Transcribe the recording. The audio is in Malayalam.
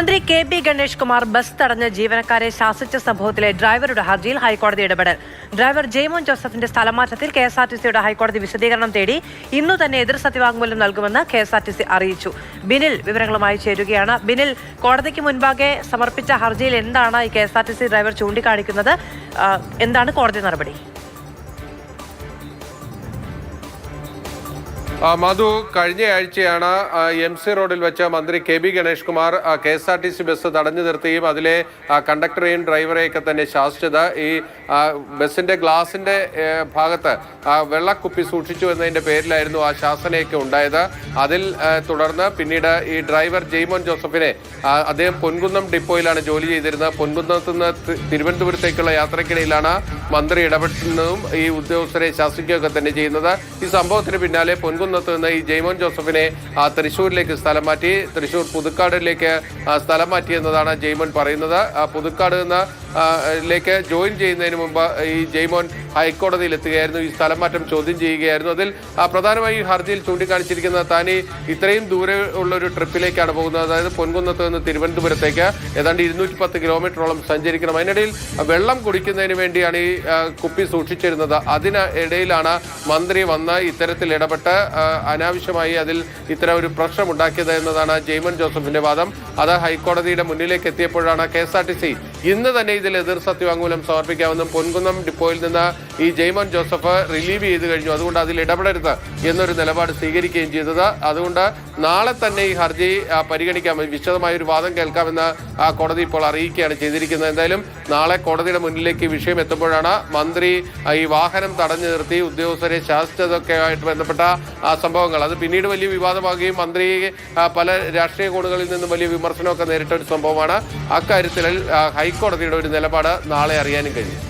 മന്ത്രി കെ.ബി. ഗണേഷ് കുമാർ ബസ് തടഞ്ഞ് ജീവനക്കാരെ ശാസിച്ച സംഭവത്തിലെ ഡ്രൈവറുടെ ഹർജിയിൽ ഹൈക്കോടതി ഇടപെടൽ. ഡ്രൈവർ ജെയ്മോൻ ജോസഫിന്റെ സ്ഥലമാറ്റത്തിൽ കെ.എസ്.ആർ.ടി.സിയുടെ ഹൈക്കോടതി വിശദീകരണം തേടി ഇന്നു തന്നെ എതിർ സത്യവാങ്മൂലം നൽകുമെന്ന് കെ.എസ്.ആർ.ടി.സി അറിയിച്ചു. ബിനിൽ വിവരങ്ങളുമായി ചേരുകയാണ്. ബിനിൽ, കോടതിക്ക് മുൻപാകെ സമർപ്പിച്ച ഹർജിയിൽ എന്താണ് ഈ കെ.എസ്.ആർ.ടി.സി ഡ്രൈവർ ചൂണ്ടിക്കാണിക്കുന്നത്? എന്താണ് കോടതി നടപടി? മധു, കഴിഞ്ഞയാഴ്ചയാണ് എം.സി. റോഡിൽ വെച്ച് മന്ത്രി KB. Ganesh Kumar KSRTC bus തടഞ്ഞു നിർത്തുകയും അതിലെ കണ്ടക്ടറെയും ഡ്രൈവറെയൊക്കെ തന്നെ ശാസിച്ചത്. ഈ ബസിന്റെ ഗ്ലാസിന്റെ ഭാഗത്ത് വെള്ളക്കുപ്പി സൂക്ഷിച്ചു എന്നതിന്റെ പേരിലായിരുന്നു ആ ശാസനയൊക്കെ ഉണ്ടായത്. അതിൽ തുടർന്ന് പിന്നീട് ഈ ഡ്രൈവർ ജെയ്മോൻ ജോസഫിനെ, അദ്ദേഹം പൊൻകുന്നം ഡിപ്പോയിലാണ് ജോലി ചെയ്തിരുന്നത്. പൊൻകുന്നത്ത് നിന്ന് തിരുവനന്തപുരത്തേക്കുള്ള യാത്രക്കിടയിലാണ് മന്ത്രി ഇടപെടുന്നതും ഈ ഉദ്യോഗസ്ഥരെ ശാസിക്കുകയൊക്കെ തന്നെ ചെയ്യുന്നത്. ഈ സംഭവത്തിന് പിന്നാലെ പൊൻകുന്നത്ത് നിന്ന് ഈ ജെയ്മോൻ ജോസഫിനെ തൃശ്ശൂരിലേക്ക് സ്ഥലം മാറ്റി, തൃശ്ശൂർ പുതുക്കാടിലേക്ക് സ്ഥലം മാറ്റി എന്നതാണ് ജെയ്മോൻ പറയുന്നത്. പുതുക്കാട് നിന്ന് ലേക്ക് ജോയിൻ ചെയ്യുന്നതിന് മുമ്പ് ഈ ജെയ്മോൻ ഹൈക്കോടതിയിൽ എത്തുകയായിരുന്നു. ഈ സ്ഥലം മാറ്റം ചോദ്യം ചെയ്യുകയായിരുന്നു. അതിൽ പ്രധാനമായി ഈ ഹർജിയിൽ ചൂണ്ടിക്കാണിച്ചിരിക്കുന്നത് താൻ ഇത്രയും ദൂരെ ഉള്ളൊരു ട്രിപ്പിലേക്കാണ് പോകുന്നത്. അതായത് പൊൻകുന്നത്ത് നിന്ന് തിരുവനന്തപുരത്തേക്ക് ഏതാണ്ട് 210 കിലോമീറ്ററോളം സഞ്ചരിക്കണം. അതിനിടയിൽ വെള്ളം കുടിക്കുന്നതിന് വേണ്ടിയാണ് ഈ കുപ്പി സൂക്ഷിച്ചിരുന്നത്. അതിനിടയിലാണ് മന്ത്രി വന്ന് ഇത്തരത്തിൽ ഇടപെട്ട് അനാവശ്യമായി അതിൽ ഇത്തരം ഒരു പ്രശ്നമുണ്ടാക്കിയത് എന്നതാണ് ജെയ്മോൻ ജോസഫിന്റെ വാദം. അത് ഹൈക്കോടതിയുടെ മുന്നിലേക്ക് എത്തിയപ്പോഴാണ് കെ.എസ്.ആർ.ടി.സി ഇന്ന് തന്നെ ഇതിൽ എതിർ സത്യവാങ്മൂലം സമർപ്പിക്കാമെന്നും പൊൻകുന്നം ഡിപ്പോയിൽ നിന്ന് ഈ ജെയ്മോൻ ജോസഫ് റിലീവ് ചെയ്ത് കഴിഞ്ഞു, അതുകൊണ്ട് അതിൽ ഇടപെടരുത് എന്നൊരു നിലപാട് സ്വീകരിക്കുകയും ചെയ്തത്. അതുകൊണ്ട് നാളെ തന്നെ ഈ ഹർജി പരിഗണിക്കാം, വിശദമായൊരു വാദം കേൾക്കാമെന്ന് കോടതി ഇപ്പോൾ അറിയിക്കുകയാണ് ചെയ്തിരിക്കുന്നത്. എന്തായാലും നാളെ കോടതിയുടെ മുന്നിലേക്ക് ഈ വിഷയം എത്തുമ്പോഴാണ് മന്ത്രി ഈ വാഹനം തടഞ്ഞു നിർത്തി ഉദ്യോഗസ്ഥരെ ശാസിച്ചതൊക്കെ ആയിട്ട് ബന്ധപ്പെട്ട സംഭവങ്ങൾ അത് പിന്നീട് വലിയ വിവാദമാകുകയും മന്ത്രി പല രാഷ്ട്രീയ കോണുകളിൽ നിന്നും വലിയ വിമർശനമൊക്കെ നേരിട്ട ഒരു സംഭവമാണ്. അക്കാര്യത്തിൽ ഹൈക്കോടതിയുടെ ഒരു നിലപാട് നാളെ അറിയാനും കഴിയും.